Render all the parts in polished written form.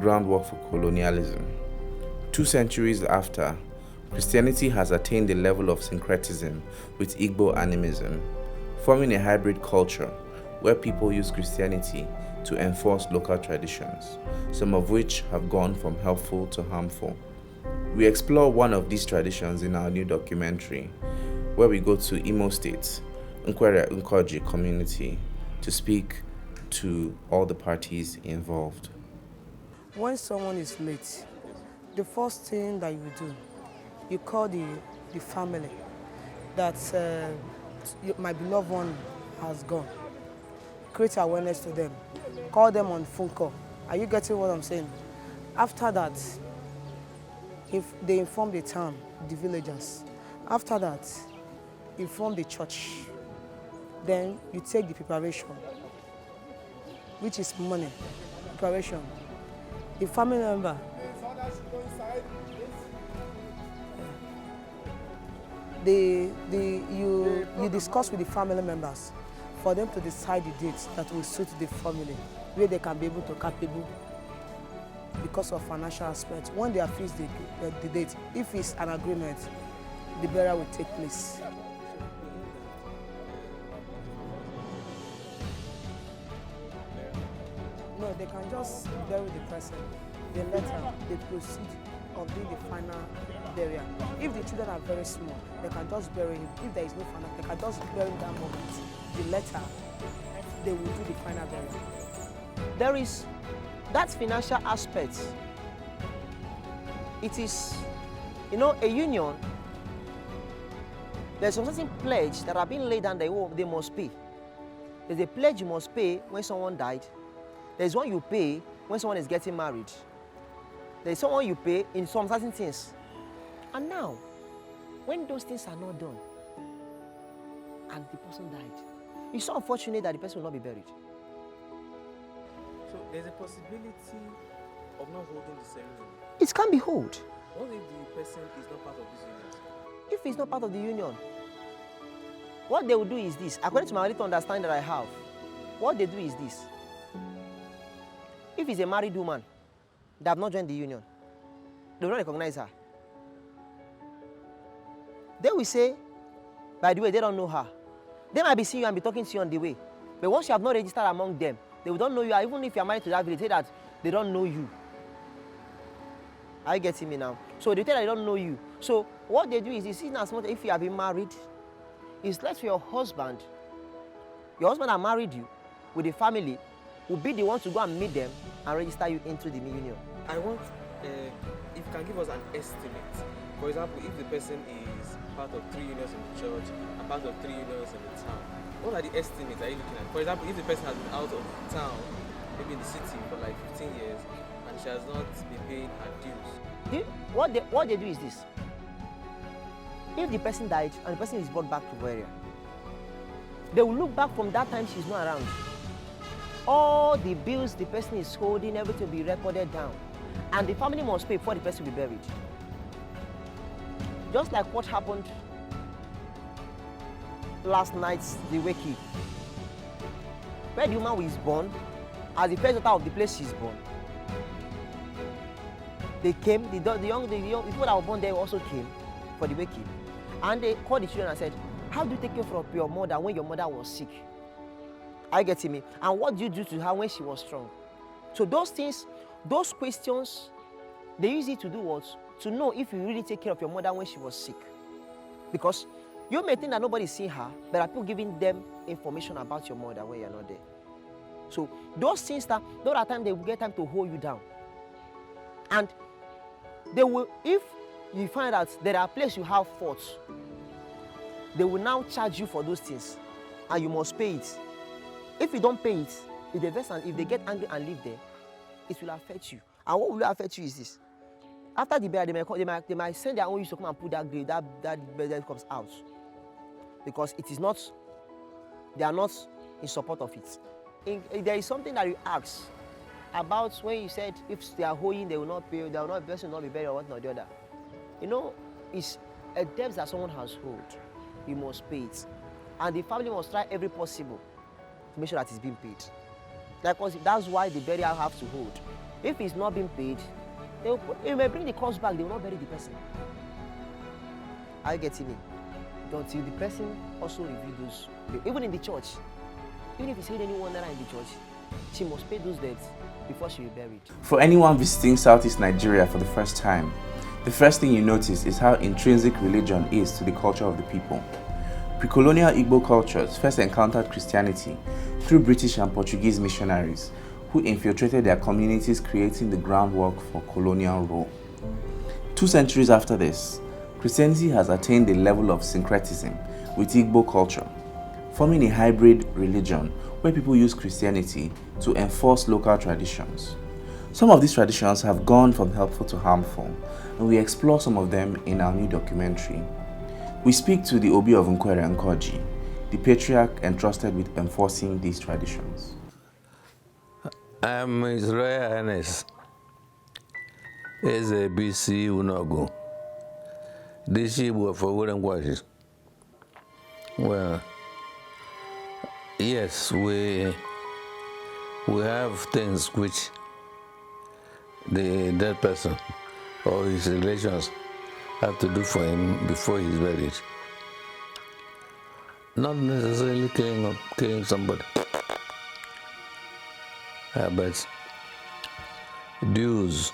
groundwork for colonialism. 2 centuries after, Christianity has attained a level of syncretism with Igbo animism, forming a hybrid culture where people use Christianity to enforce local traditions, some of which have gone from helpful to harmful. We explore one of these traditions in our new documentary, where we go to Imo State, Nkwere Nkoji community, to speak to all the parties involved. When someone is late, the first thing that you do, you call the family that my beloved one has gone. Create awareness to them. Call them on phone call. Are you getting what I'm saying? After that, if they inform the town, the villagers. After that, inform the church. Then you take the preparation, which is money, preparation. The family member. You discuss with the family members for them to decide the dates that will suit the family, where they can be able to capable because of financial aspects. When they have fixed the date, if it's an agreement, the burial will take place. No, they can just bury the person. Then later, they proceed of doing the final burial. If the children are very small, they can just bury him. If there is no final, they can just bury that moment. The later, they will do the final burial. There is that financial aspect. It is, a union. There's some certain pledge that have been laid down they must pay. There's a pledge you must pay when someone died. There's one you pay when someone is getting married. There's someone you pay in some certain things. And now, when those things are not done, and the person died, it's so unfortunate that the person will not be buried. So there's a possibility of not holding the ceremony? It can be held. What if the person is not part of this union? If he's not part of the union, what they will do is this. According to my little understanding that I have, what they do is this. If it's a married woman that have not joined the union, they will not recognize her. They will say, by the way, they don't know her. They might be seeing you and be talking to you on the way. But once you have not registered among them, they will don't know you. Even if you are married to that village, they say that they don't know you. Are you getting me now? So they tell that they don't know you. So what they do is, this is as much if you have been married, it's left for your husband. Your husband that married you with a family will be the one to go and meet them and register you into the union. I want, if you can give us an estimate. For example, if the person is part of 3 unions in the church and part of 3 unions in the town, what are the estimates are you looking at? For example, if the person has been out of town, maybe in the city for like 15 years, and she has not been paying her dues. What they do is this. If the person died and the person is brought back to burial, they will look back from that time she's not around. All the bills the person is holding, everything will be recorded down. And the family must pay before the person will be buried. Just like what happened last night's the wake-up, where the woman was born, as the first daughter of the place she's born. They came, the young people that were born there also came for the wake-up. And they called the children and said, how do you take care of your mother when your mother was sick? Are you getting me? And what do you do to her when she was strong? So those things, those questions, they use it to do what? To know if you really take care of your mother when she was sick. Because you may think that nobody's seen her, but are people giving them information about your mother when you're not there. So those things that, those are times they will get time to hold you down. And they will, if you find out there are places you have faults, they will now charge you for those things. And you must pay it. If you don't pay it, if they get angry and leave there, it will affect you. And what will affect you is this. After the burial, they might send their own youth to come and put that grave, that burial comes out. Because it is not, they are not in support of it. There is something that you ask about when you said if they are holding, they will not pay, the person will not be buried or one or the other. It's a debt that someone has owed. You must pay it. And the family must try every possible to make sure that it's being paid. That's why the burial have to hold. If it's not being paid, they may bring the corpse back, they will not bury the person. Are you getting me? Until the person also review those, even in the church, even if he's paid anyone naira in the church, she must pay those debts before she will be buried. For anyone visiting Southeast Nigeria for the first time, the first thing you notice is how intrinsic religion is to the culture of the people. Pre-colonial Igbo cultures first encountered Christianity through British and Portuguese missionaries who infiltrated their communities, creating the groundwork for colonial rule. 2 centuries after this, Christianity has attained a level of syncretism with Igbo culture, forming a hybrid religion where people use Christianity to enforce local traditions. Some of these traditions have gone from helpful to harmful, and we explore some of them in our new documentary. We speak to the Obi of Nkwere Nkoji, the patriarch entrusted with enforcing these traditions. I'm His Royal Highness Eze BC Unogu, the chief of Wooden Watches. Well, yes, we have things which the dead person or his relations have to do for him before he's buried. Not necessarily killing somebody, but dues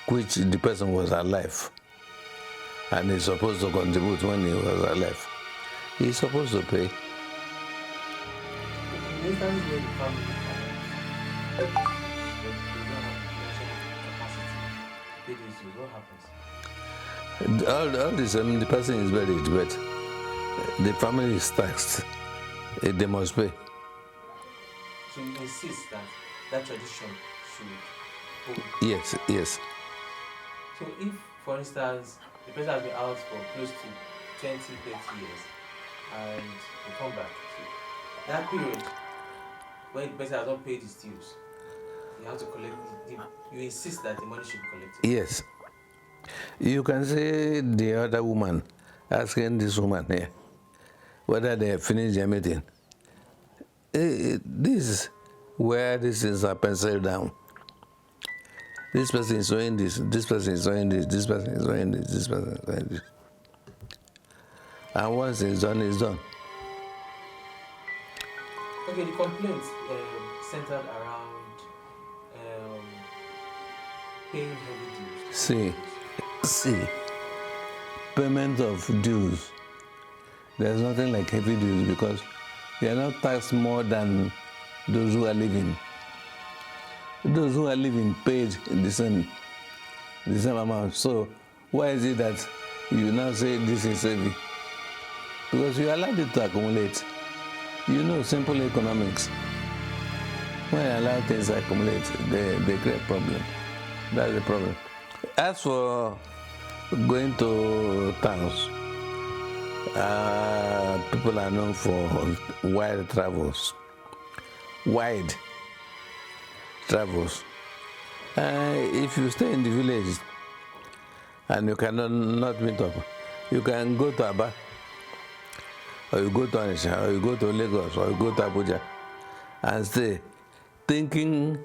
which the person was alive and is supposed to contribute when he was alive. He's supposed to pay. All this, the person is buried, but the family is taxed. They must pay. So you insist that that tradition should hold? Yes, yes. So if, for instance, the person has been out for close to 20, 30 years and they come back, so that period when the person has not paid his dues, you have to collect you insist that the money should be collected? Yes. You can see the other woman asking this woman here whether they have finished their meeting. This is where these things are penciled down. This person is doing this, this person is doing this, this person is doing this, this person is doing this. And once it's done, it's done. Okay, the complaints centered around paying heavy dues. See, payment of dues. There's nothing like heavy dues because they are not taxed more than those who are living. Those who are living paid the same amount. So why is it that you now say this is heavy? Because you allowed it to accumulate. You know simple economics. When you allow things to accumulate, they create problem. That's the problem. As for going to towns, people are known for wide travels. If you stay in the village and you cannot not meet up, you can go to Aba, or you go to Anisha, or you go to Lagos, or you go to Abuja and stay, thinking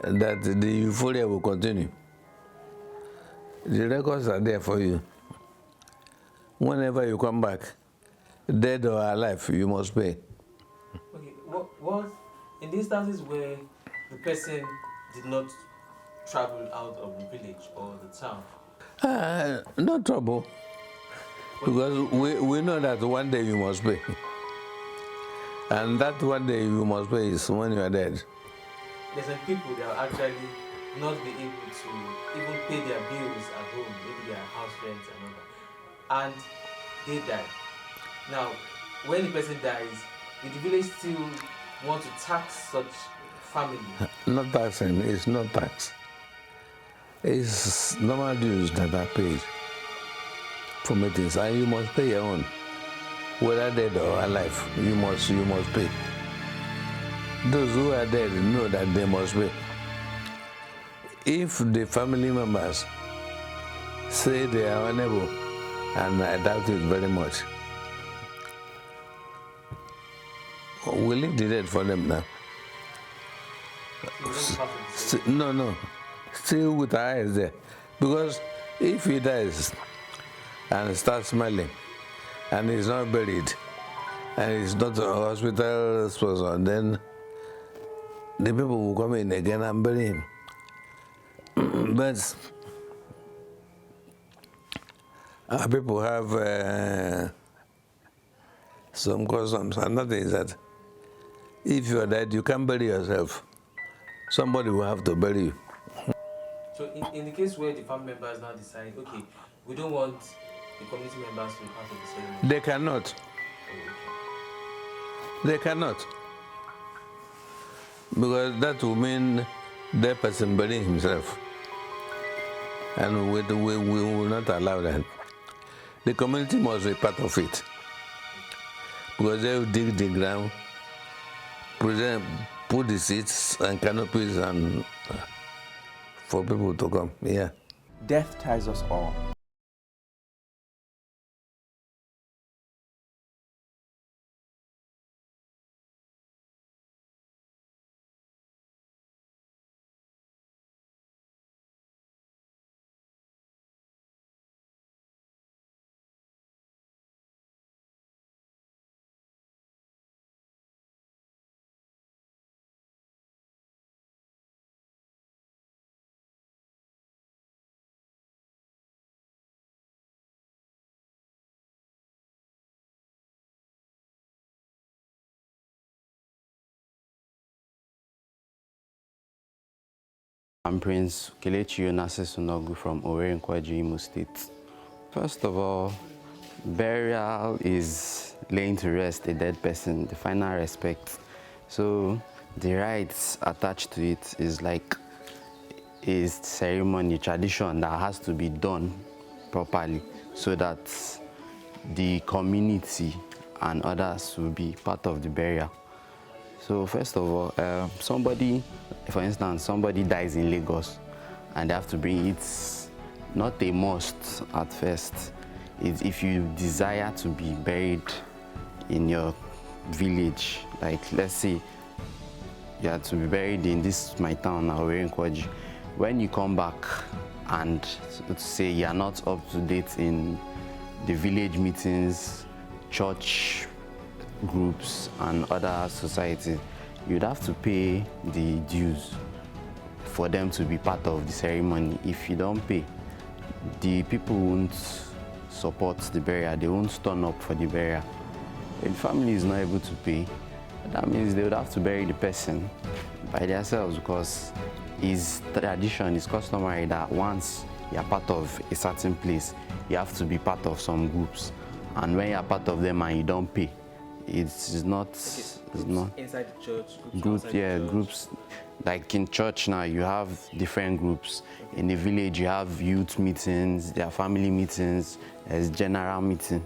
that the euphoria will continue. The records are there for you. Whenever you come back, dead or alive, you must pay. Okay, what in the instances where the person did not travel out of the village or the town? No trouble. Because we know that one day you must pay. And that one day you must pay is when you are dead. There's some people that will actually not be able to even pay their bills at home, maybe their house rent and all that, and they die. Now, when the person dies, will the village still want to tax such family? Not taxing, it's not tax. It's normal dues that are paid for meetings, and you must pay your own. Whether dead or alive, you must pay. Those who are dead know that they must pay. If the family members say they are unable, and I doubt it very much, we leave the dead for them now. No. Still with our eyes there. Because if he dies and starts smiling and he's not buried and he's not a hospital person, then the people will come in again and bury him. But our people have some customs. Another is that if you are dead, you can't bury yourself. Somebody will have to bury you. So in the case where the family members now decide, okay, we don't want the community members to be part of the ceremony. They cannot. They cannot. Because that will mean that person burying himself. And we will not allow that. The community must be part of it. Because they will dig the ground, put the seats and canopies and for people to come. Yeah. Death ties us all. I'm Prince Kelechi Onase Sunogu from Owerri Nkwaji, Imo State. First of all, burial is laying to rest a dead person, the final respect. So the rites attached to it is like a ceremony, tradition that has to be done properly so that the community and others will be part of the burial. So first of all, somebody, for instance, somebody dies in Lagos and they have to bring it, not a must at first. It's if you desire to be buried in your village, like let's say you have to be buried in this my town, Owerri Nkwaji. When you come back and say you are not up to date in the village meetings, church groups and other societies, you'd have to pay the dues for them to be part of the ceremony. If you don't pay, the people won't support the burial, they won't turn up for the burial. If the family is not able to pay, that means they would have to bury the person by themselves, because it's tradition, it's customary that once you're part of a certain place, you have to be part of some groups. And when you're part of them and you don't pay, it's not inside the church. Groups, yeah, groups. Like in church now, you have different groups. In the village, you have youth meetings, there are family meetings, there's general meeting.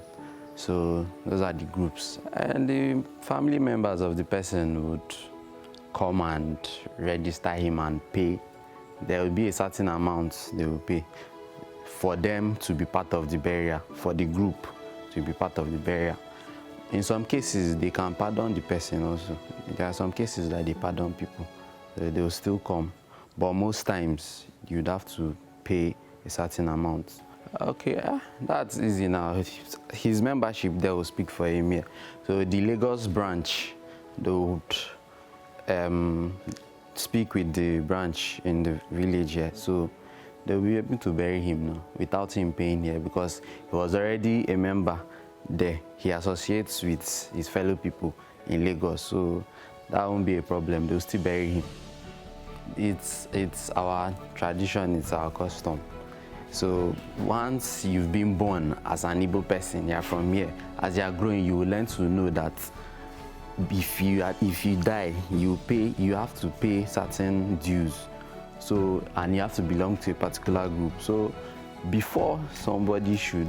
So those are the groups. And the family members of the person would come and register him and pay. There will be a certain amount they will pay for them to be part of the burial, for the group to be part of the burial. In some cases, they can pardon the person also. There are some cases that they pardon people. They will still come. But most times, you'd have to pay a certain amount. Okay, that's easy now. His membership there will speak for him here. So the Lagos branch, they would speak with the branch in the village here. So they'll be able to bury him now without him paying here, because he was already a member there. He associates with his fellow people in Lagos, so that won't be a problem. They'll still bury him. It's our tradition, it's our custom. So once you've been born as an Igbo person, you're from here, as you're growing, you will learn to know that if you die, you have to pay certain dues. So, and you have to belong to a particular group. So before somebody should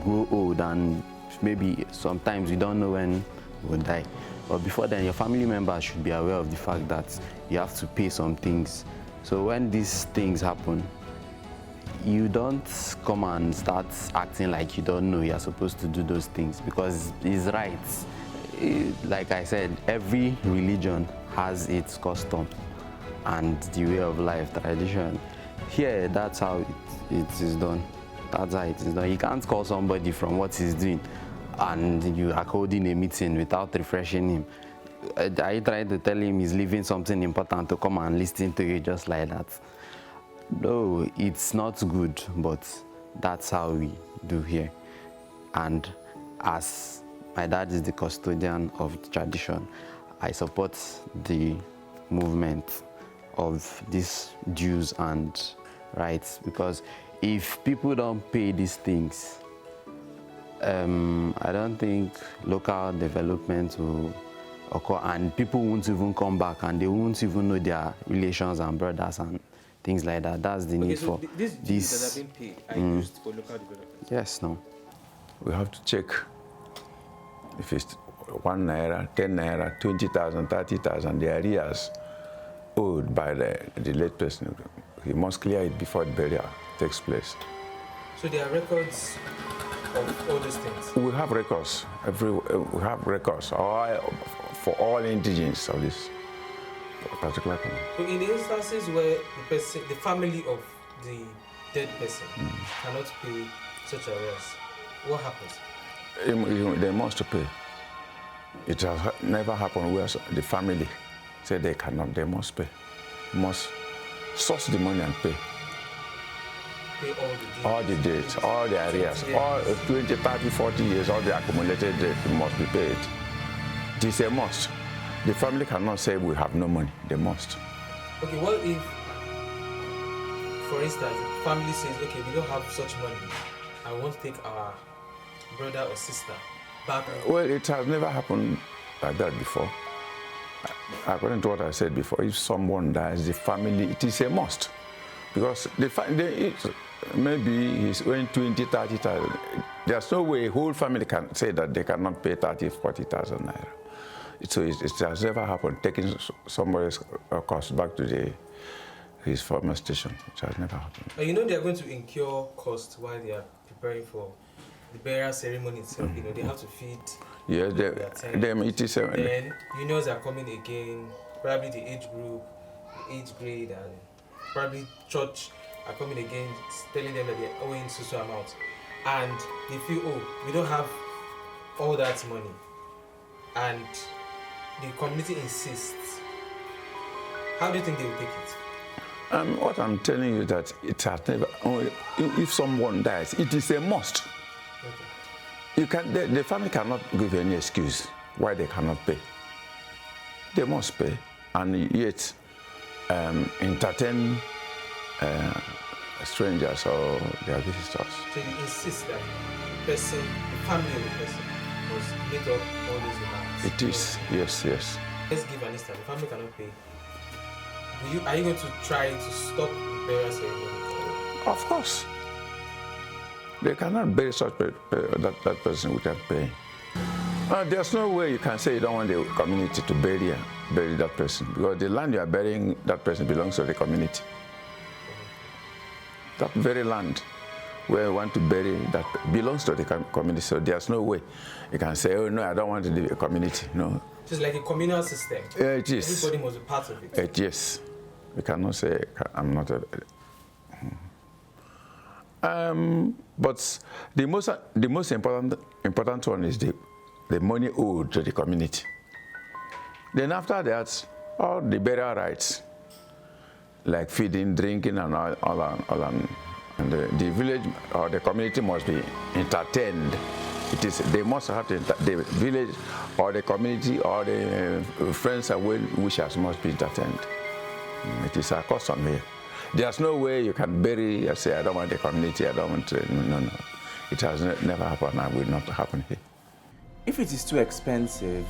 grow old, and maybe sometimes you don't know when you will die, but before then your family members should be aware of the fact that you have to pay some things. So when these things happen, you don't come and start acting like you don't know you're supposed to do those things, because it's right. Like I said, every religion has its custom. and the way of life, tradition. Here, that's how it is done. That's how it is done. You can't call somebody from what he's doing and you are holding a meeting without refreshing him. Are you trying to tell him he's leaving something important to come and listen to you just like that? No, it's not good, but that's how we do here. And as my dad is the custodian of the tradition, I support the movement of these dues and rights, because if people don't pay these things, I don't think local development will occur, and people won't even come back, and they won't even know their relations and brothers and things like that. That's the need for these dues that have been paid are used for local development. Yes, no. We have to check if it's 1 naira, 10 naira, 20,000, 30,000, the arrears owed by the late person. He must clear it before the burial takes place. So there are records of all those things? We have records. We have records for all indigents of this particular community. So in the instances where the family of the dead person cannot pay such arrears, what happens? They must pay. It has never happened where the family say they cannot, they must pay. Must source the money and pay. Pay All the dates, all the arrears, all 20, 30, 40 years, all the accumulated debt must be paid. It is a must. The family cannot say we have no money, they must. Okay, what if, for instance, the family says, okay, we don't have such money, and we want to take our brother or sister back? Well, it has never happened like that before. According to what I said before, if someone dies, the family, it is a must. Because maybe he's owing 20, 30,000. There's no way a whole family can say that they cannot pay 30, 40,000 naira. So it has never happened, taking somebody's cost back to his former station. It has never happened. And you know they are going to incur costs while they are preparing for the burial ceremony itself. You know, they have to feed. Yes, then unions are coming again, probably the age group, the age grade, and probably church are coming again, telling them that they're owing so amount. And they feel, oh, we don't have all that money. And the community insists. How do you think they will take it? What I'm telling you is that it has never, if someone dies, it is a must. Okay. The family cannot give any excuse why they cannot pay. They must pay, and yet entertain strangers or their visitors. So you insist that the family of the person must meet up all those demands? It is, yes. Let's give an instance. The family cannot pay. Are you going to try to stop the burial ceremony? Of course. They cannot bury such that person without paying. There's no way you can say you don't want the community to bury that person, because the land you are burying that person belongs to the community. That very land where you want to bury that belongs to the community, so there's no way you can say, oh no, I don't want to leave a community. No. It's like a communal system. It is. Everybody must be part of it. Yes. We cannot say I'm not a... But the most important one is the money owed to the community. Then after that, all the burial rights, like feeding, drinking, and all and the village or the community must be entertained. They must have to, the village or the community or the friends and well-wishers must be entertained. It is a custom here. There's no way you can bury and say, I don't want the community, I don't want to, no. It has never happened and will not happen here. If it is too expensive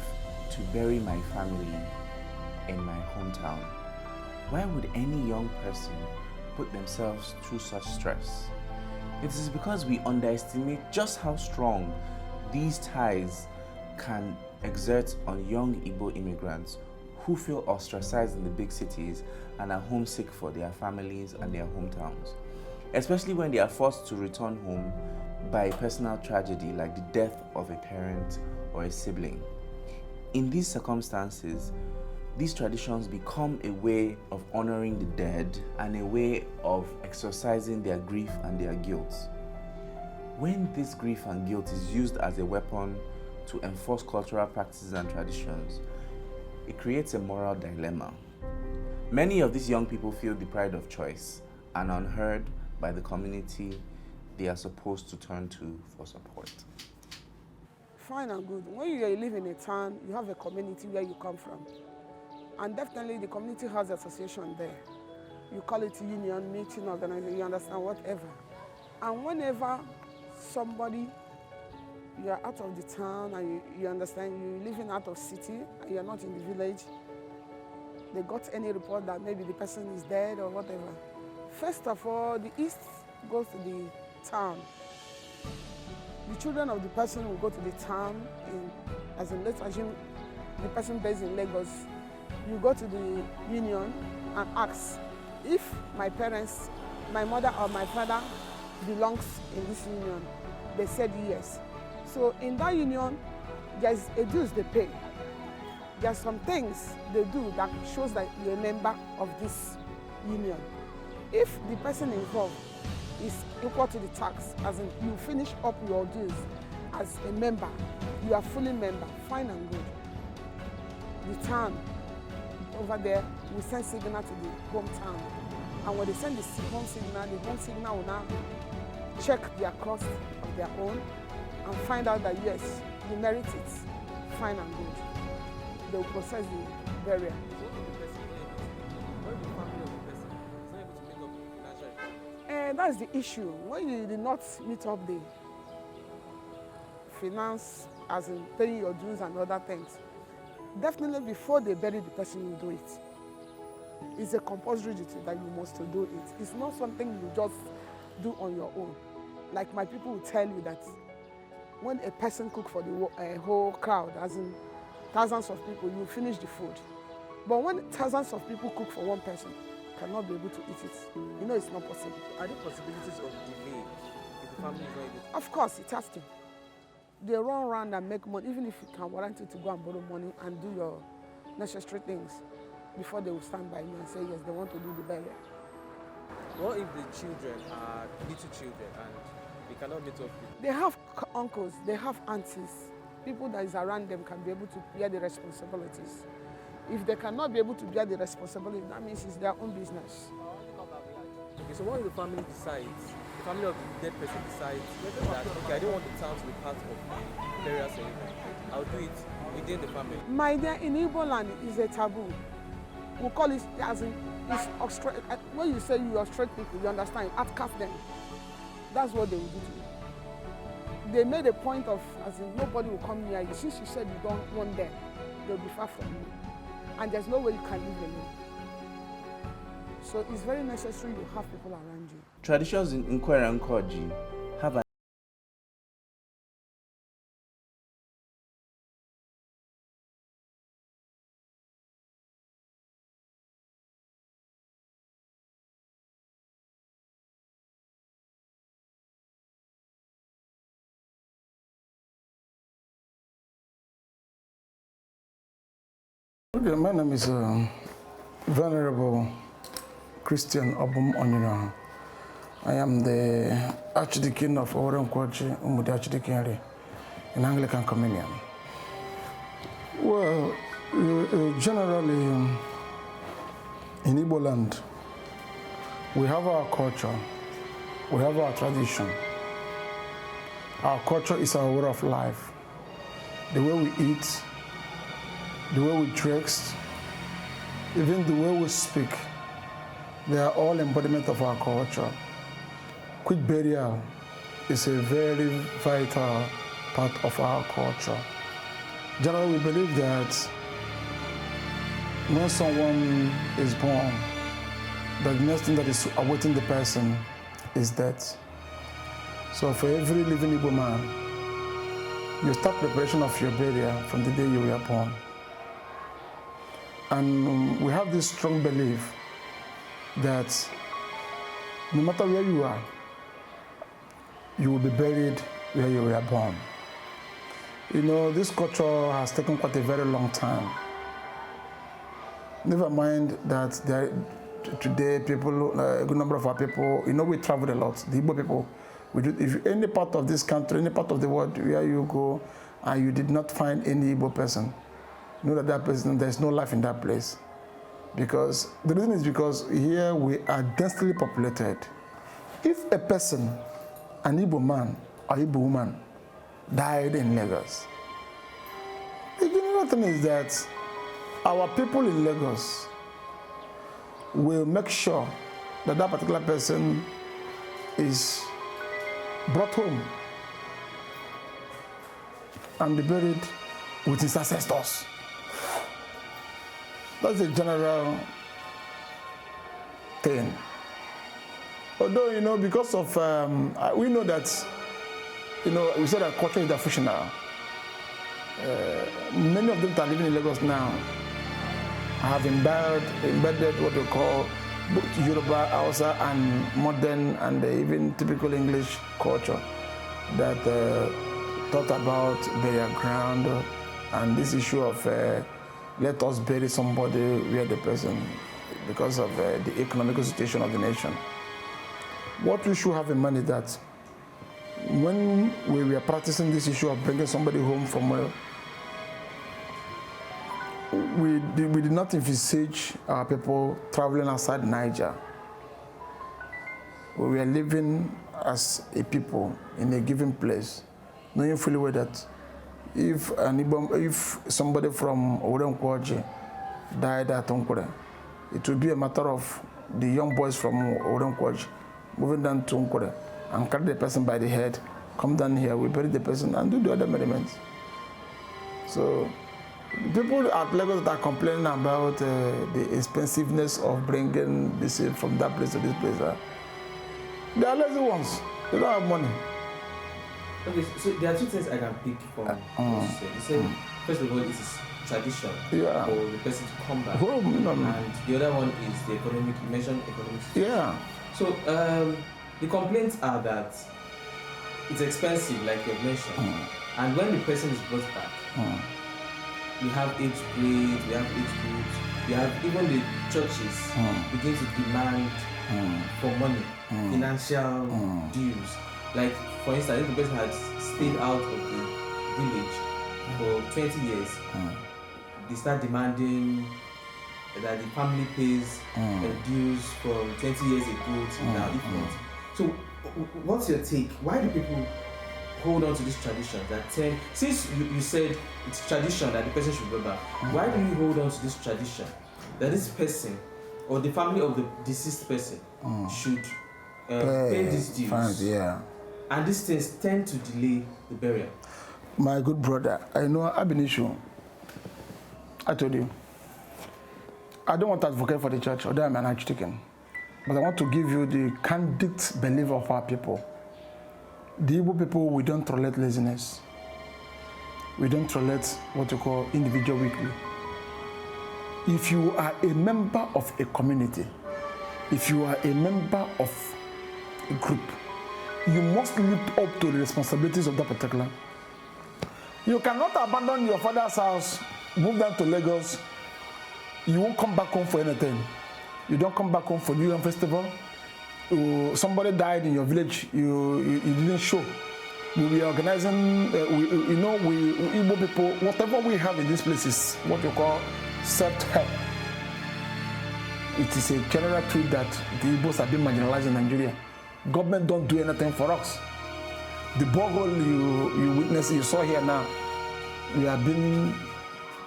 to bury my family in my hometown, why would any young person put themselves through such stress? It is because we underestimate just how strong these ties can exert on young Igbo immigrants who feel ostracized in the big cities and are homesick for their families and their hometowns, especially when they are forced to return home by a personal tragedy like the death of a parent or a sibling. In these circumstances, These traditions become a way of honoring the dead and a way of exorcising their grief and their guilt. When this grief and guilt is used as a weapon to enforce cultural practices and traditions, it creates a moral dilemma. Many of these young people feel deprived of choice and unheard by the community they are supposed to turn to for support. Fine and good. When you live in a town, you have a community where you come from. And definitely the community has association there. You call it union, meeting, organization, you understand, whatever. And whenever somebody, you are out of the town and you understand, you're living out of city and you're not in the village, they got any report that maybe the person is dead or whatever. First of all, the East goes to the town. The children of the person will go to the town, as in, let's assume the person based in Lagos. You go to the union and ask if my parents, my mother or my father belongs in this union. They said yes. So in that union, there's a dues they pay. There's some things they do that shows that you're a member of this union. If the person involved is equal to the tax, as in you finish up your dues as a member, you are fully member, fine and good. The town over there will send signal to the hometown. And when they send the home signal will now check their cost of their own and find out that yes, you merit it, fine and good. They will process the burial. That's the issue. When you did not meet up the finance, as in paying your dues and other things, definitely before they bury the person, you do it. It's a compulsory duty that you must do it. It's not something you just do on your own. Like my people will tell you that when a person cooks for the whole crowd, as in thousands of people, you finish the food. But when thousands of people cook for one person, cannot be able to eat it. You know it's not possible. Are there possibilities of delay if the family is not able to? Of course, it has to. They run around and make money, even if you can warrant you to go and borrow money and do your necessary things before they will stand by you and say, yes, they want to do the burial. What if the children are little children and they cannot meet up with? They have uncles, they have aunties. People that is around them can be able to bear the responsibilities. If they cannot be able to bear the responsibility, that means it's their own business. Okay, so what if the family decides, the family of the dead person decides that, okay, I don't want the town to be part of the burial ceremony. I'll do it within the family. My dear, in Igboland is a taboo. We call it, as in, when you say you are straight people, you understand, outcast them. That's what they will do to you. They made a point of, as in, nobody will come near you. Since you said you don't want them, they'll be far from you. And there's no way you can live alone. So it's very necessary you have people around you. Traditions in Nkwere and Koji have an Okay, my name is Venerable Christian Obum Onyina. I am the Archdeacon of Omoleye Omoruyi Archdeaconry in Anglican Communion. Well, generally in Igboland, we have our culture, we have our tradition. Our culture is our way of life. The way we eat, the way we dress, even the way we speak, they are all embodiment of our culture. Quick burial is a very vital part of our culture. Generally, we believe that when someone is born, the next thing that is awaiting the person is death. So for every living Igbo man, you start preparation of your burial from the day you were born. And we have this strong belief that no matter where you are, you will be buried where you were born. You know, this culture has taken quite a very long time. Never mind that today people, a good number of our people, we travel a lot. The Igbo people, if any part of this country, any part of the world where you go, and you did not find any Igbo person, know that person, there's no life in that place. Because the reason is because here we are densely populated. If a person, an Igbo man or Igbo woman, died in Lagos, the general thing is that our people in Lagos will make sure that that particular person is brought home and be buried with his ancestors. That's a general thing. Although, because of, we know that, we say that culture is the functional. Many of them that are living in Lagos now have embedded what we call both Yoruba, Hausa, and modern and even typical English culture that talk about burial ground and this issue of let us bury somebody where the person, because of the economical situation of the nation. What we should have in mind is that when we were practicing this issue of bringing somebody home from where we did not envisage our people traveling outside Niger. We were living as a people in a given place, knowing fully well that if somebody from Orenkwaji died at Onkure, it would be a matter of the young boys from Orenkwaji moving down to Onkure and carry the person by the head, come down here, we bury the person and do the other merriments. So people at Lagos that are complaining about the expensiveness of bringing this from that place to this place, they are lazy ones. They don't have money. Okay, so there are two things I can pick from what you said. You said, first of all, it is tradition for the person to come back. And the other one is the economic, you mentioned economic situation. Yeah. So the complaints are that it's expensive, like you've mentioned. And when the person is brought back, we have age grades, we have age groups, we have even the churches begin to demand for money, financial dues. Like, for instance, if the person had stayed out of the village for 20 years, they start demanding that the family pays dues from 20 years ago to now, if not. So, what's your take? Why do people hold on to this tradition that since you said it's tradition that the person should go back, why do you hold on to this tradition that this person or the family of the deceased person should pay these dues? And these things tend to delay the burial. My good brother, I know I've been issue. I told you, I don't want to advocate for the church, although I'm an archdeacon, but I want to give you the candid belief of our people. The Igbo people, we don't tolerate laziness. We don't tolerate what you call individual weakness. If you are a member of a community, if you are a member of a group, you must live up to the responsibilities of that particular. You cannot abandon your father's house, move down to Lagos. You won't come back home for anything. You don't come back home for New Year Festival. Somebody died in your village, you didn't show. We are organizing, we Igbo people, whatever we have in this place is what we call self-help. It is a general truth that the Igbos have been marginalized in Nigeria. Government don't do anything for us. The borehole you witness, you saw here now, we have been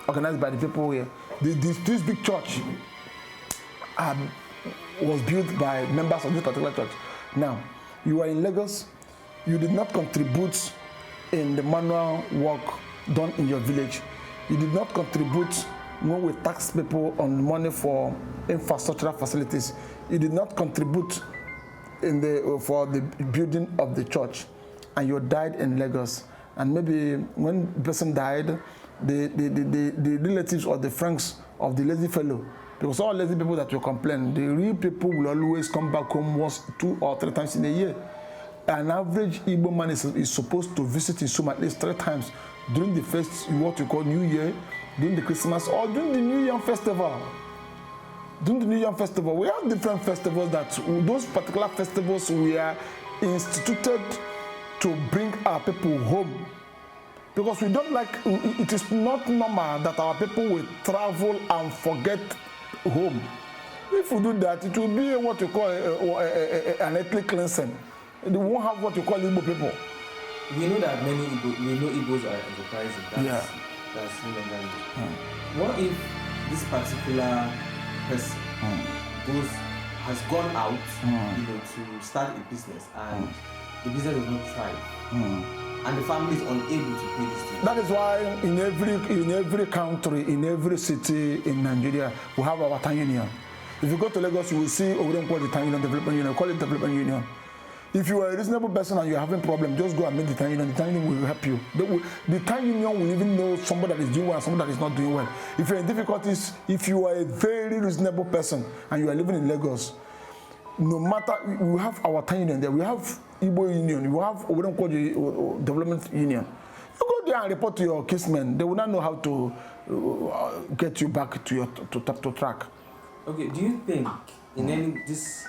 organized by the people here. This big church was built by members of this particular church. Now, you are in Lagos, you did not contribute in the manual work done in your village. You did not contribute when we tax people on money for infrastructural facilities. You did not contribute for the building of the church, and you died in Lagos. And maybe when the person died, the relatives or the friends of the lazy fellow, because all lazy people that will complain, the real people will always come back home once, 2 or 3 times in a year. An average Igbo man is supposed to visit his home at least 3 times during the first, what you call New Year, during the Christmas, or during the New Year festival. during the New Yam Festival, we have different festivals that, those particular festivals we are instituted to bring our people home. Because we don't like, it is not normal that our people will travel and forget home. If we do that, it will be what you call an ethnic cleansing. They won't have what you call Igbo people. We know that Igbos are enterprising. That's no longer. What if this particular person has gone out, to start a business and the business does not thrive, and the family is unable to pay this thing? That is why in every country, in every city in Nigeria, we have our town union. If you go to Lagos, you will see the town union development union. Call it development union. If you are a reasonable person and you are having a problem, just go and meet the town union. The town union will help you. The town union will even know somebody that is doing well and somebody that is not doing well. If you're in difficulties, if you are a very reasonable person and you are living in Lagos, no matter, we have our town union there. We have Igbo union. We have the development union. You go there and report to your casemen. They will not know how to get you back to your to track. Okay. Do you think in any this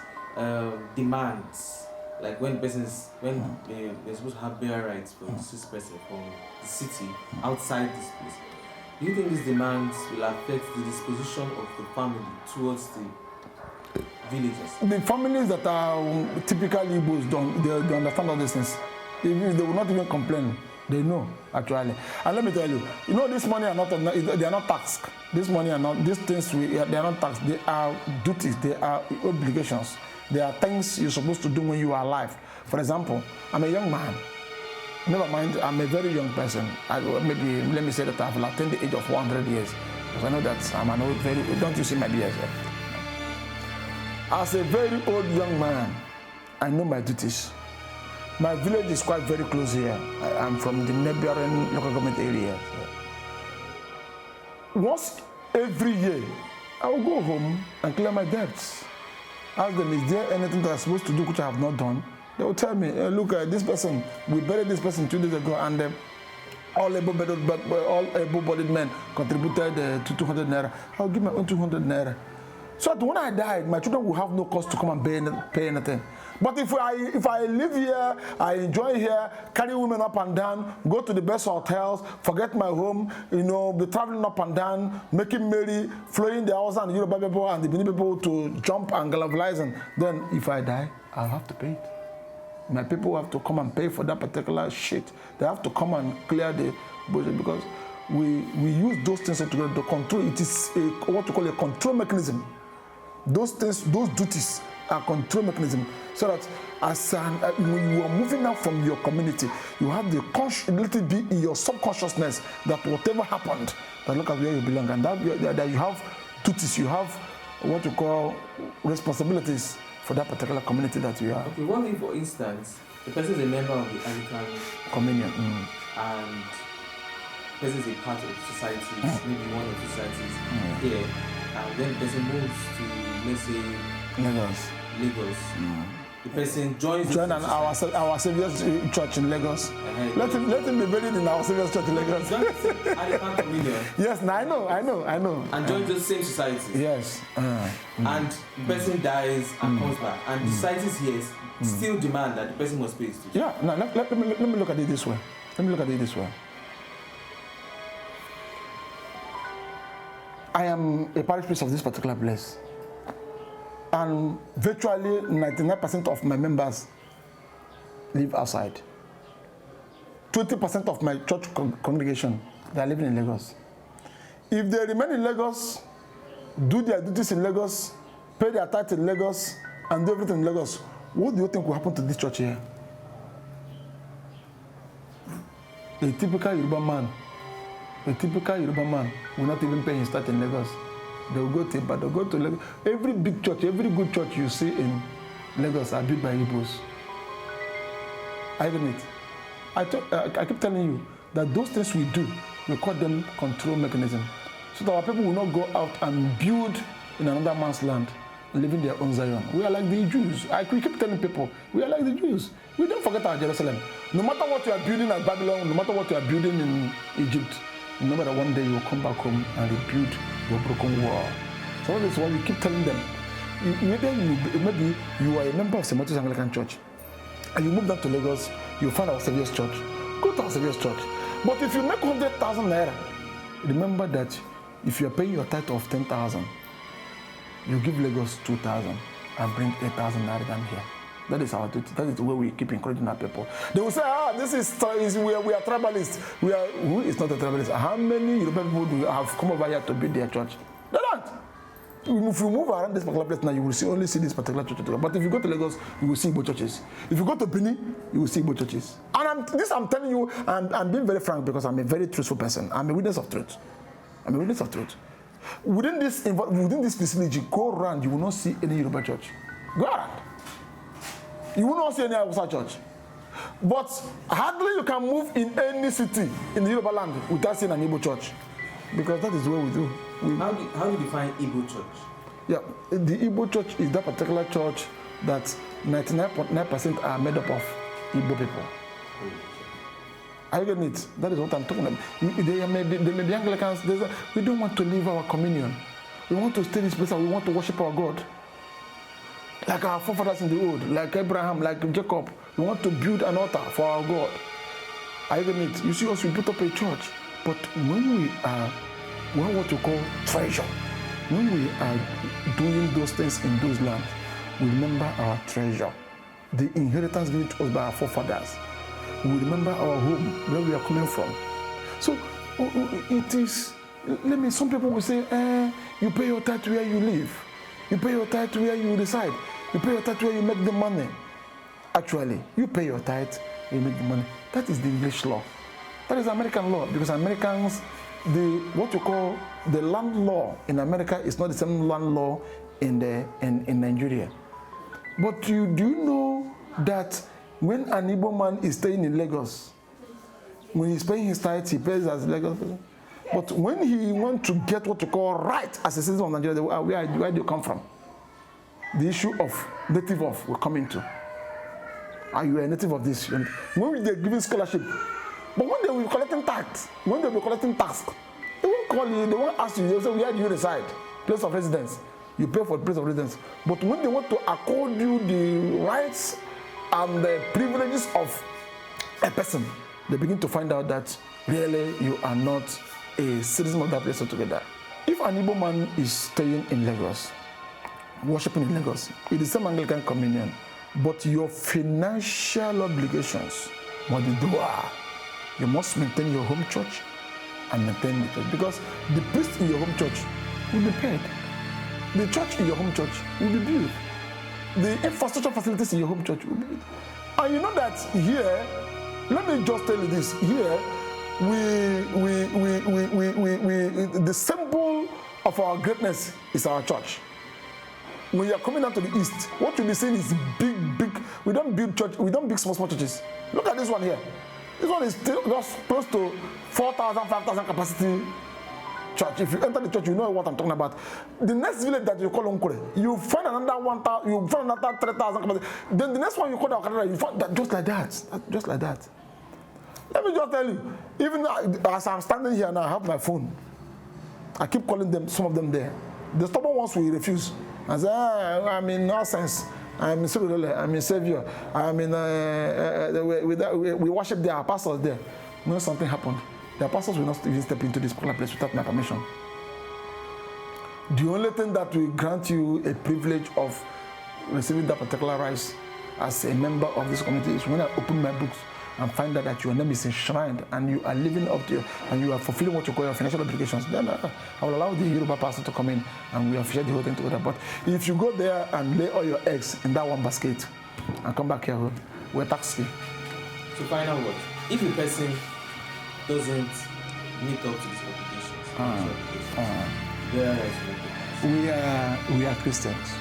demands? Like when they're supposed to have bare rights for this person from the city outside this place, do you think these demands will affect the disposition of the family towards the villagers? The families that are typically Igbos, they understand all these things. They will not even complain. They know, actually. And let me tell you, this money are not, they are not taxed. This money are not, these things, they are not taxed. They are duties, they are obligations. There are things you're supposed to do when you are alive. For example, I'm a young man. Never mind, I'm a very young person. Maybe, let me say that I've attained the age of 100 years. Because I know that I'm an old, don't you see my beard? As a very old young man, I know my duties. My village is quite very close here. I'm from the neighboring local government area. Once every year, I will go home and clear my debts. Ask them, is there anything that I'm supposed to do which I have not done? They will tell me, look, this person, we buried this person 2 days ago, and all able-bodied men contributed to 200 naira. I'll give my own 200 naira. So that when I died, my children will have no cost to come and pay anything. But if I live here, I enjoy here, carry women up and down, go to the best hotels, forget my home, be traveling up and down, making merry, flowing the house and the Yoruba people and the Benin people to jump and galvanize, and then if I die, I'll have to pay it. My people have to come and pay for that particular shit. They have to come and clear the budget because we use those things together to control. It is what we call a control mechanism. Those things, those duties are control mechanism, so that when you are moving out from your community, you have the little bit in your subconsciousness that whatever happened, that look at where you belong, and that you have duties, you have what you call responsibilities for that particular community that you are. Okay, one thing, for instance, the person is a member of the Anglican communion, and the person is a part of societies, maybe one or two societies here, and then the person moves to, let's say, Lagos. The person joins our Saviour's church in Lagos. Let him be buried in our Saviour's church in Lagos. Yes, I know. And joins those same societies. Yes. And the person dies and comes back. And the societies here still demand that the person must pay his tuition. Yeah, now let me look at it this way. I am a parish priest of this particular place. And virtually 99% of my members live outside. 20% of my church congregation, they are living in Lagos. If they remain in Lagos, do their duties in Lagos, pay their tithe in Lagos, and do everything in Lagos, what do you think will happen to this church here? A typical Yoruba man will not even pay his tithe in Lagos. They will go to Ibadan, they'll go to Lagos. Every big church, every good church you see in Lagos are built by Igbos. I keep telling you that those things we do, we call them control mechanism. So that our people will not go out and build in another man's land, living their own Zion. We are like the Jews. We keep telling people, we are like the Jews. We don't forget our Jerusalem. No matter what you are building at Babylon, no matter what you are building in Egypt, no matter one day you will come back home and rebuild your broken wall. So that is why we keep telling them, maybe you are a member of St. Matthew's Anglican Church, and you move down to Lagos, you find our Saviour's Church. Go to our Saviour's Church. But if you make 100,000 naira, remember that if you are paying your tithe of 10,000, you give Lagos 2,000 and bring 8,000 naira down here. That is our duty. That is the way we keep encouraging our people. They will say, this is we are tribalists. Who is not a tribalist? How many European people do have come over here to build their church? They don't. If you move around this particular place now, you will only see this particular church. But if you go to Lagos, you will see both churches. If you go to Benin, you will see both churches. And I'm telling you, I'm being very frank because I'm a very truthful person. I'm a witness of truth. I'm a witness of truth. Within this vicinity, go around, you will not see any Yoruba church. Go around. You will not see any Hausa church. But hardly you can move in any city in the Yoruba land without seeing an Igbo church. Because that is what we do. How do you define Igbo church? Yeah, the Igbo church is that particular church that 99.9% are made up of Igbo people. Are you getting it? That is what I'm talking about. They may be Anglicans. We don't want to leave our communion. We want to stay in this place and we want to worship our God. Like our forefathers in the old, like Abraham, like Jacob. We want to build an altar for our God. Are you getting it? You see us, we put up a church. But when we are what we call treasure, when we are doing those things in those lands, we remember our treasure, the inheritance given to us by our forefathers. We remember our home, where we are coming from. So it is, some people will say, you pay your tithe where you live. You pay your tithe where you reside. You pay your tithe where you make the money. Actually, you pay your tithe where you make the money. That is the English law. That is American law, because Americans, what you call the land law in America is not the same land law in Nigeria. But do you know that when an Igbo man is staying in Lagos, when he's paying his tithe, he pays as Lagos. But when he wants to get what you call right as a citizen of Nigeria, where do you come from? The issue of native of will come into. Are you a native of this? When they're giving scholarship, but when they will be collecting tax, they won't call you, they won't ask you, they'll say, where do you reside? Place of residence. You pay for the place of residence. But when they want to accord you the rights and the privileges of a person, they begin to find out that really you are not a citizen of that place altogether. If an Igbo man is staying in Lagos, worshiping in Lagos, it is the same Anglican communion, but your financial obligations, what you do are, you must maintain your home church and maintain the church, because the priest in your home church will be paid. The church in your home church will be built. The infrastructure facilities in your home church will be built. And you know that here, let me just tell you this, here, the symbol of our greatness is our church. When you are coming down to the east, what you'll be seeing is big, we don't build church, we don't build small churches. Look at this one here. This one is still just close to 4,000, 5,000 capacity church. If you enter the church, you know what I'm talking about. The next village that you call Onkure, you find another 1,000, you find another 3,000 capacity. Then the next one you call Akadara, you find that just like that. Just like that. Let me just tell you, even as I'm standing here now, I have my phone. I keep calling them, some of them there. The stubborn ones will refuse. I say, I'm in nonsense. I'm in Surulele, I'm in Savior. I'm in, we worship there, our pastors there. You know, something happened. Their pastors will not even step into this particular place without my permission. The only thing that will grant you a privilege of receiving that particular rights as a member of this community is when I open my books and find out that your name is enshrined and you are living up to and you are fulfilling what you call your financial obligations, then I will allow the Yoruba pastor to come in and we officiate the whole thing together. But if you go there and lay all your eggs in that one basket and come back here, we're tax free. To find out what? If a person doesn't meet up to these obligations, we are Christians.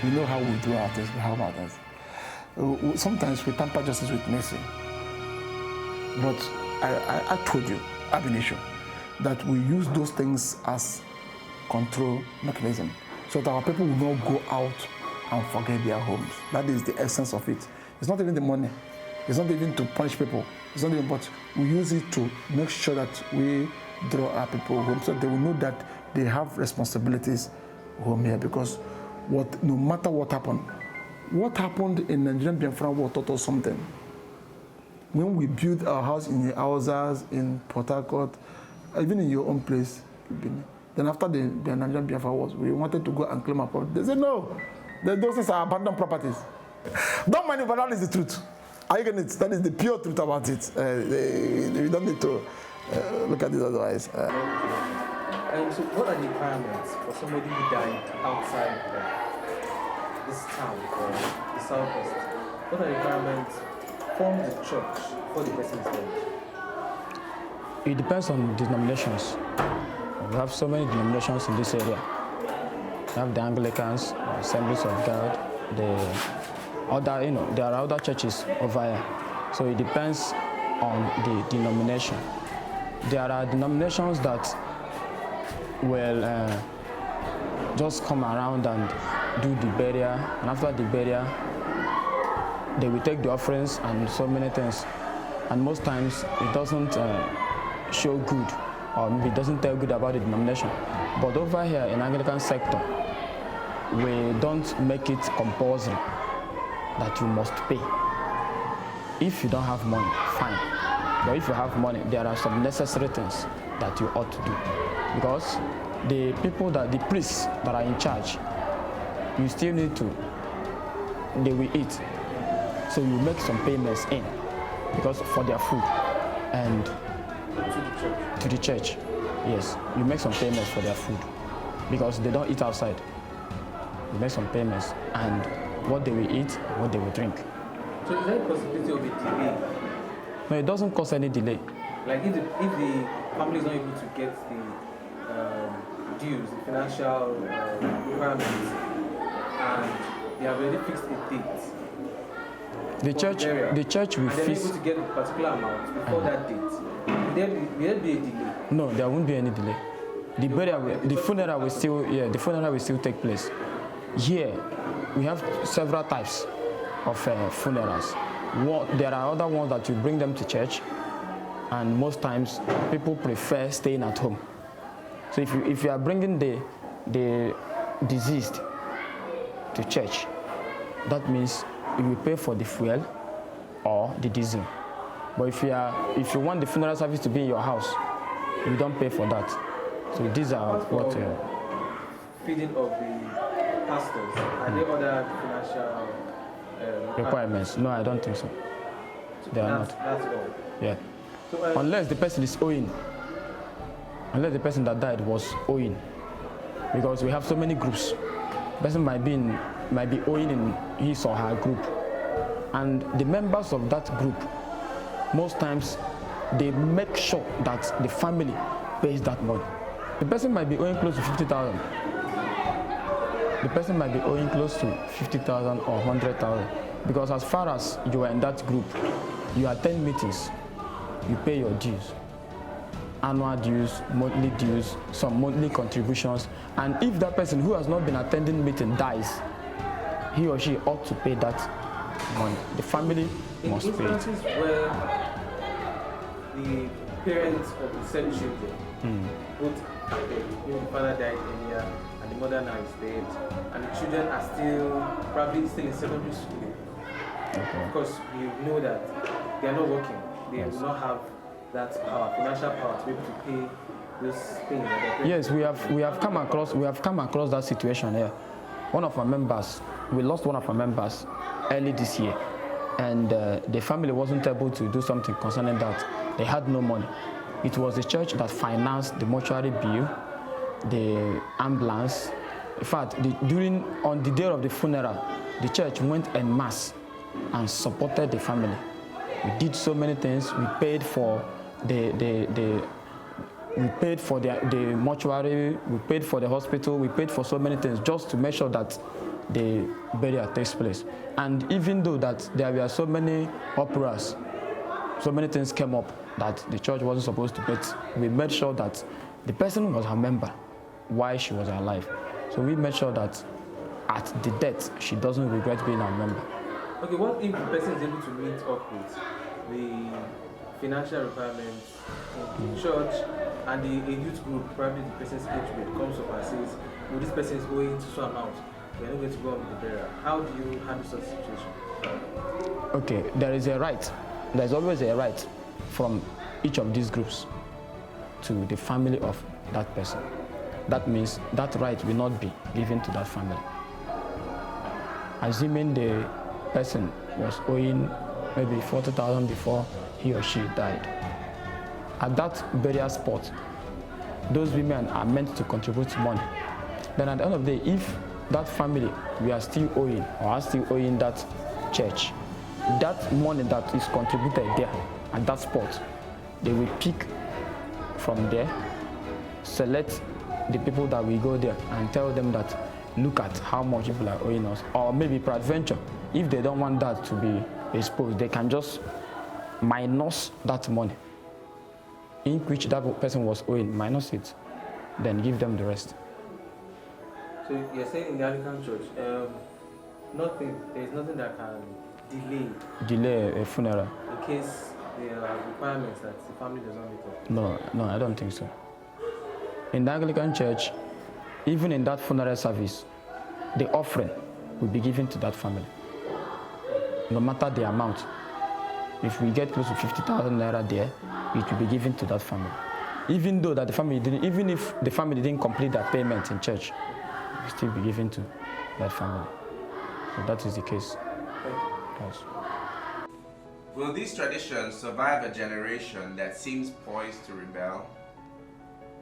We know how we do our things, we have our things. Sometimes we tamper justice with mercy. But I told you, ab initio, that we use those things as control mechanism so that our people will not go out and forget their homes. That is the essence of it. It's not even the money. It's not even to punish people. It's not even, but we use it to make sure that we draw our people home so they will know that they have responsibilities home here because no matter what happened in Nigerian Biafra War taught us something. When we built our house in the houses in Port Harcourt, even in your own place, then after the Nigerian Biafra Wars, we wanted to go and claim our property. They said, no, those things are abandoned properties. Don't mind it, but that is the truth. Are you getting it? That is the pure truth about it. You don't need to look at it otherwise. So what are the requirements for somebody who died outside this town or the southwest? What are the requirements from the church for the person's death? It depends on denominations. We have so many denominations in this area. We have the Anglicans, the Assemblies of God, there are other churches over here. So it depends on the denomination. There are denominations that will just come around and do the burial, and after the burial, they will take the offerings and so many things. And most times it doesn't show good, or maybe it doesn't tell good about the denomination. But over here in Anglican sector, we don't make it compulsory that you must pay. If you don't have money, fine. But if you have money, there are some necessary things that you ought to do. Because the priests that are in charge, you still need to, they will eat. So you make some payments in, because for their food and to the church. Yes, you make some payments for their food because they don't eat outside. You make some payments and what they will eat, what they will drink. So is there a possibility of a delay? No, it doesn't cause any delay. Like if the family is not able to get the dues, the financial requirements, and they have already fixed a date. The church will fix. And they're able to get a particular amount before that date. Will there be a delay? No, there won't be any delay. The funeral will still take place. Here, we have several types of funerals. There are other ones that you bring them to church, and most times people prefer staying at home. So if you are bringing the deceased to church, that means you will pay for the fuel or the diesel. But if you want the funeral service to be in your house, you don't pay for that. So these are what feeding of the pastors. Are there other financial requirements? No, I don't think so. They are not. That's all. Yeah. So, unless the person is owing. Unless the person that died was owing. Because we have so many groups. The person might be owing in his or her group. And the members of that group, most times, they make sure that the family pays that money. The person might be owing close to 50,000. The person might be owing close to 50,000 or 100,000. Because as far as you are in that group, you attend meetings, you pay your dues. Annual dues, monthly dues, some monthly contributions. And if that person who has not been attending meeting dies, he or she ought to pay that money. The family must pay it. In instances where the parents of the said children, both the father died earlier and the mother now is dead, and the children are probably still in secondary school. Okay. Because we know that they are not working, they do not have that power, financial power to be able to pay those things. Yes, we have come across that situation here. One of our members, we lost one of our members early this year, and the family wasn't able to do something concerning that. They had no money. It was the church that financed the mortuary bill, the ambulance. In fact, on the day of the funeral, the church went en masse and supported the family. We did so many things. We paid for the mortuary, we paid for the hospital, we paid for so many things just to make sure that the burial takes place. And even though that there were so many operas, so many things came up that the church wasn't supposed to, but we made sure that the person was her member while she was alive. So we made sure that at the death, she doesn't regret being our member. Okay, what if the person is able to meet up with the financial requirements in the church and a youth group, probably the person's age group, comes up and says, well, this person is owing so amount, we're not going to go on with the burial. How do you handle such a situation? Okay, there is a right. There's always a right from each of these groups to the family of that person. That means that right will not be given to that family. Assuming the person was owing maybe 40,000 before he or she died. At that burial spot, those women are meant to contribute money. Then at the end of the day, if that family we are still owing or are still owing that church, that money that is contributed there at that spot, they will pick from there, select the people that will go there and tell them that look at how much people are owing us. Or maybe peradventure, if they don't want that to be exposed, they can just minus that money in which that person was owing, minus it, then give them the rest. So you're saying in the Anglican Church, there is nothing that can delay a funeral? In case there are requirements that the family does not meet up? No, I don't think so. In the Anglican Church, even in that funeral service, the offering will be given to that family, no matter the amount. If we get close to 50,000 naira there, it will be given to that family. Even though that the family didn't, even if the family didn't complete their payment in church, it will still be given to that family. So that is the case. Yes. Will these traditions survive a generation that seems poised to rebel?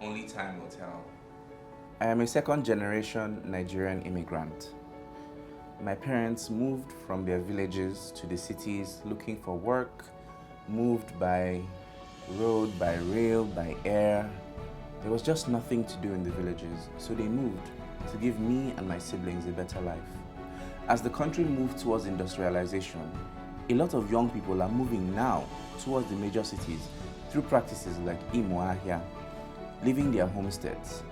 Only time will tell. I am a second-generation Nigerian immigrant. My parents moved from their villages to the cities looking for work, moved by road, by rail, by air. There was just nothing to do in the villages, so they moved to give me and my siblings a better life. As the country moved towards industrialization, a lot of young people are moving now towards the major cities through practices like Imoahia, leaving their homesteads.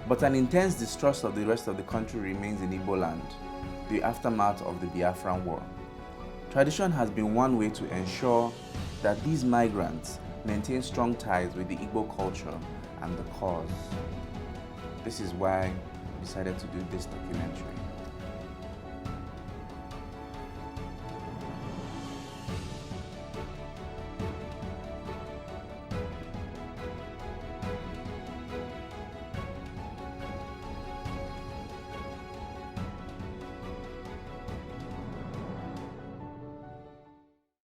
But an intense distrust of the rest of the country remains in Igboland, the aftermath of the Biafran War. Tradition has been one way to ensure that these migrants maintain strong ties with the Igbo culture and the cause. This is why I decided to do this documentary.